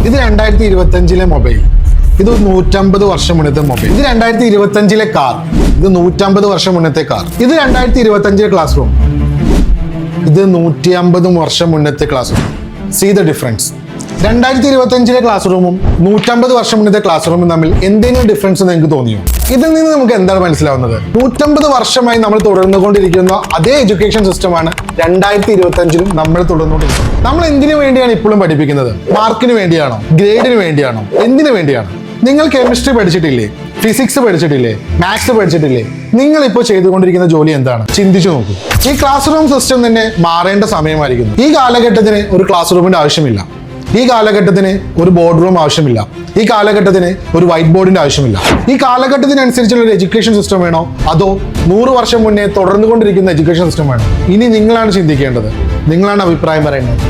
ഇത് 2025 മൊബൈൽ, ഇത് 150 വർഷം മുന്നത്തെ മൊബൈൽ. ഇത് 2025 കാർ, ഇത് 150 വർഷം മുന്നത്തെ കാർ. ഇത് 2025 ക്ലാസ് റൂം, ഇത് 150 വർഷം മുന്നത്തെ class room. See the difference. 2025 class റൂമും 150 വർഷം മുന്നത്തെ ക്ലാസ് റൂമും തമ്മിൽ എന്തെങ്കിലും ഡിഫറൻസ് നിങ്ങൾക്ക് തോന്നിയോ? ഇതിൽ നിന്ന് നമുക്ക് എന്താണ് മനസ്സിലാവുന്നത്? 150 വർഷമായി നമ്മൾ തുടർന്നുകൊണ്ടിരിക്കുന്ന അതേ എഡ്യൂക്കേഷൻ സിസ്റ്റമാണ് 2025 നമ്മൾ തുടർന്നുകൊണ്ടിരിക്കുന്നത്. നമ്മൾ എന്തിനു വേണ്ടിയാണ് ഇപ്പോഴും പഠിപ്പിക്കുന്നത്? മാർക്കിന് വേണ്ടിയാണോ? ഗ്രേഡിന് വേണ്ടിയാണോ? എന്തിനു വേണ്ടിയാണ്? നിങ്ങൾ കെമിസ്ട്രി പഠിച്ചിട്ടില്ലേ? ഫിസിക്സ് പഠിച്ചിട്ടില്ലേ? മാത്സ് പഠിച്ചിട്ടില്ലേ? നിങ്ങൾ ഇപ്പോൾ ചെയ്തുകൊണ്ടിരിക്കുന്ന ജോലി എന്താണ്? ചിന്തിച്ചു നോക്കൂ. ഈ ക്ലാസ് റൂം സിസ്റ്റം തന്നെ മാറേണ്ട സമയമായിരിക്കുന്നു. ഈ കാലഘട്ടത്തിന് ഒരു ക്ലാസ് റൂമിന്റെ ആവശ്യമില്ല. ഈ കാലഘട്ടത്തിന് ഒരു ബോർഡ് റൂം ആവശ്യമില്ല. ഈ കാലഘട്ടത്തിന് ഒരു വൈറ്റ് ബോർഡിന്റെ ആവശ്യമില്ല. ഈ കാലഘട്ടത്തിനനുസരിച്ചുള്ള ഒരു എഡ്യൂക്കേഷൻ സിസ്റ്റം വേണോ, അതോ 100 വർഷം മുന്നേ തുടർന്നുകൊണ്ടിരിക്കുന്ന എഡ്യൂക്കേഷൻ സിസ്റ്റം വേണോ? ഇനി നിങ്ങളാണ് ചിന്തിക്കേണ്ടത്. നിങ്ങളാണ് അഭിപ്രായം പറയേണ്ടത്.